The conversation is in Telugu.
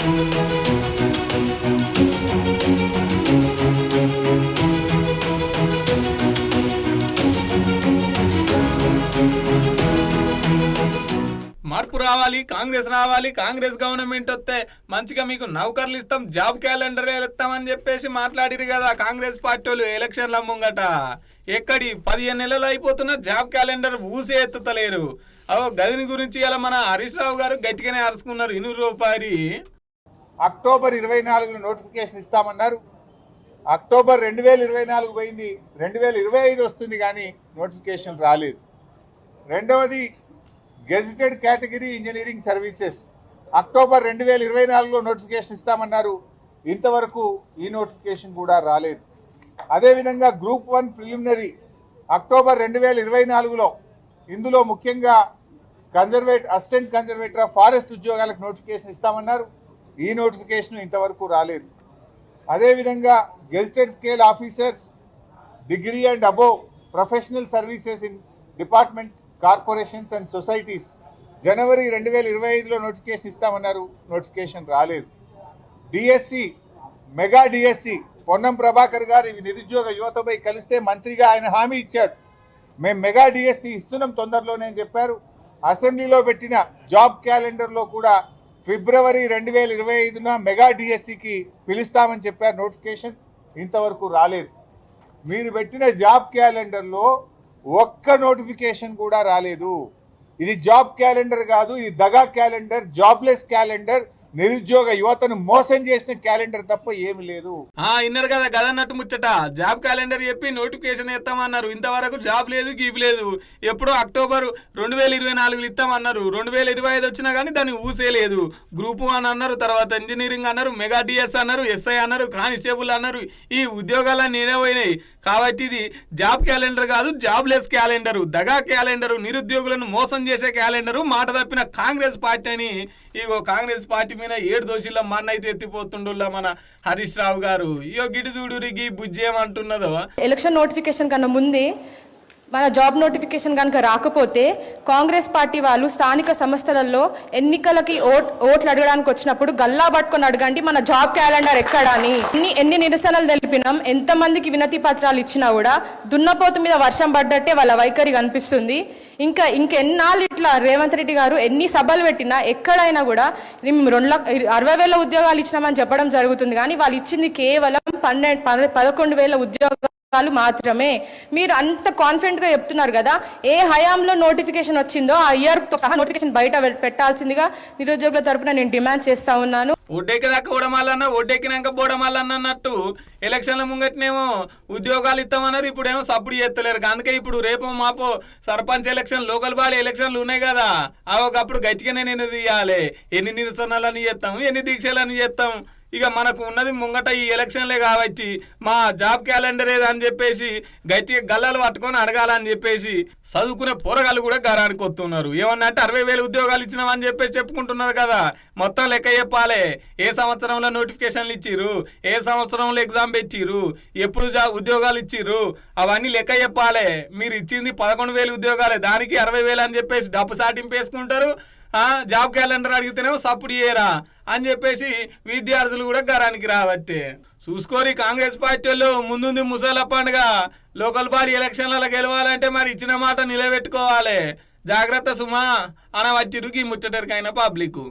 మార్పు రావాలి, కాంగ్రెస్ గవర్నమెంట్ వస్తే మంచిగా మీకు నౌకర్లు ఇస్తాం, జాబ్ క్యాలెండర్ ఇస్తామని చెప్పేసి మాట్లాడిరు కదా కాంగ్రెస్ పార్టీ వాళ్ళు ఎలక్షన్ల ముంగట. ఎక్కడి 15 నెలలు అయిపోతున్నా జాబ్ క్యాలెండర్ ఊసే ఎత్తుతలేరు. గదిని గురించి ఇలా మన హరీష్ రావు గారు గట్టిగానే అరుచుకున్నారు. 200 రూపాయలు అక్టోబర్ 24 నోటిఫికేషన్ ఇస్తామన్నారు. అక్టోబర్ 2024 పోయింది, 2025 వస్తుంది కానీ నోటిఫికేషన్ రాలేదు. రెండవది gazetted category engineering services October 2024లో నోటిఫికేషన్ ఇస్తామన్నారు. ఇంతవరకు ఈ నోటిఫికేషన్ కూడా రాలేదు. అదేవిధంగా గ్రూప్ 1 ప్రిలిమినరీ అక్టోబర్ 2024లో, ఇందులో ముఖ్యంగా అసిస్టెంట్ కన్జర్వేటర్ ఆఫ్ ఫారెస్ట్ ఉద్యోగాలకు నోటిఫికేషన్ ఇస్తామన్నారు. ఈ నోటిఫికేషన్ ఇంతవరకు రాలేదు. అదేవిధంగా gazetted scale officers degree and above professional services in department corporations and societies జనవరి 2025లో నోటిఫికేషన్ ఇస్తామన్నారు. నోటిఫికేషన్ రాలేదు. DSC mega DSC Ponnam Prabhakar గారు నిరుద్యోగ యువతపై కలిస్తే మంత్రిగా ఆయన హామీ ఇచ్చాడు. మేము మెగా డిఎస్సి ఇస్తున్నాం తొందరలోనే అని చెప్పారు. అసెంబ్లీలో పెట్టిన జాబ్ క్యాలెండర్లో కూడా ఫిబ్రవరి 2025న మెగా డిఎస్సికి పిలుస్తామని చెప్పారు. నోటిఫికేషన్ ఇంతవరకు రాలేదు. మీరు పెట్టిన జాబ్ క్యాలెండర్లో ఒక్క నోటిఫికేషన్ కూడా రాలేదు. ఇది జాబ్ క్యాలెండర్ కాదు, ఇది దగా క్యాలెండర్, జాబ్లెస్ క్యాలెండర్, నిరుద్యోగ యువతను మోసం చేసిన క్యాలెండర్ తప్ప ఏమి లేదు. ఇన్నారు కదా గదన్నట్టు ముచ్చట. జాబ్ క్యాలెండర్ చెప్పి నోటిఫికేషన్ ఇస్తామన్నారు. ఇంతవరకు జాబ్ లేదు, గీప్ లేదు. ఎప్పుడో అక్టోబర్ 2024 ఇస్తామన్నారు. 2025 వచ్చినా కానీ దాన్ని ఊసేలేదు. గ్రూప్ 1 అన్నారు, తర్వాత ఇంజనీరింగ్ అన్నారు, మెగా డిఎస్ అన్నారు, ఎస్ఐ అన్నారు, కానిస్టేబుల్ అన్నారు. ఈ ఉద్యోగాలన్నీ పోయినాయి. కాబట్టి ఇది జాబ్ క్యాలెండర్ కాదు, జాబ్లెస్ క్యాలెండరు, దగా క్యాలెండరు, నిరుద్యోగులను మోసం చేసే క్యాలెండరు. మాట తప్పిన కాంగ్రెస్ పార్టీ అని కాంగ్రెస్ పార్టీ మీద 7 దోషుల్లో మన్నైతే ఎత్తిపోతుండుల్లా మన హరీష్ రావు గారు. గిటి చూడురికి బుజ్జి ఏమంటున్నదో. ఎలక్షన్ నోటిఫికేషన్ కన్నా ముందే మన జాబ్ నోటిఫికేషన్ కనుక రాకపోతే కాంగ్రెస్ పార్టీ వాళ్ళు స్థానిక సంస్థలలో ఎన్నికలకి ఓట్లు అడగడానికి వచ్చినప్పుడు గల్లా పట్టుకొని అడగండి మన జాబ్ క్యాలెండర్ ఎక్కడా అని. ఎన్ని నిరసనలు తెలిపినాం, ఎంతమందికి వినతి పత్రాలు ఇచ్చినా కూడా దున్నపోతు మీద వర్షం పడ్డట్టే వాళ్ళ వైఖరి కనిపిస్తుంది. ఇంకెన్నాళ్ళు ఇట్లా రేవంత్ రెడ్డి గారు ఎన్ని సభలు పెట్టినా ఎక్కడైనా కూడా 60,000 ఉద్యోగాలు ఇచ్చినామని చెప్పడం జరుగుతుంది. కానీ వాళ్ళు ఇచ్చింది కేవలం 11,000 ఉద్యోగాలు మాత్రమే. మీరు అంత కాన్ఫిడెంట్ గా చెప్తున్నారు కదా, ఏ హయాంలో నోటిఫికేషన్ వచ్చిందో ఆ ఇయర్ తో సహా నోటిఫికేషన్ బయట పెట్టాల్సిందిగా నిరుద్యోగుల తరపున నేను డిమాండ్ చేస్తా ఉన్నాను. ఒడ్డెక్కిదాకా ఓడమాలన్నా, ఒడ్డెక్కినాక బోడమాలన్నా అన్నట్టు ఎలక్షన్ల ముంగట్నేమో ఉద్యోగాలు ఇస్తామన్నారు. ఇప్పుడేమో సపోర్ట్ చేస్తలేరు. అందుకే ఇప్పుడు రేపో మాపో సర్పంచ్ ఎలక్షన్, లోకల్ బాడీ ఎలక్షన్లు ఉన్నాయి కదా, ఒకప్పుడు గట్టిగానే నేను తీయాలి. ఎన్ని నిరసనలని చేస్తాము, ఎన్ని దీక్షలని చేస్తాం. ఇక మనకు ఉన్నది ముంగట ఈ ఎలక్షన్లే కాబట్టి మా జాబ్ క్యాలెండర్ ఏదని చెప్పేసి గట్టిగా గల్లలు పట్టుకొని అడగాలని చెప్పేసి చదువుకునే పోరగాళ్ళు కూడా గరానికి వస్తున్నారు. ఏమన్నా అంటే 60,000 ఉద్యోగాలు ఇచ్చినామని చెప్పేసి చెప్పుకుంటున్నారు కదా. మొత్తం లెక్క చెప్పాలి. ఏ సంవత్సరంలో నోటిఫికేషన్లు ఇచ్చిర్రు, ఏ సంవత్సరంలో ఎగ్జామ్ పెట్టిర్రు, ఎప్పుడు ఉద్యోగాలు ఇచ్చిర్రు, అవన్నీ లెక్క చెప్పాలి. మీరు ఇచ్చింది 11,000 ఉద్యోగాలే, దానికి 60,000 అని చెప్పేసి డబ్బు సాటింపు వేసుకుంటారు. జాబ్ క్యాలెండర్ అడిగితేనేమో సపోర్ట్ చేయరా అని చెప్పేసి విద్యార్థులు కూడా గరానికి రాబట్టే చూసుకోరి. కాంగ్రెస్ పార్టీ వాళ్ళు ముందుంది ముసల పండుగ. లోకల్ బాడీ ఎలక్షన్లలో గెలవాలంటే మరి ఇచ్చిన మాట నిలబెట్టుకోవాలి. జాగ్రత్త సుమా అనవచ్చిరుకి ముచ్చటరికైన పబ్లిక్.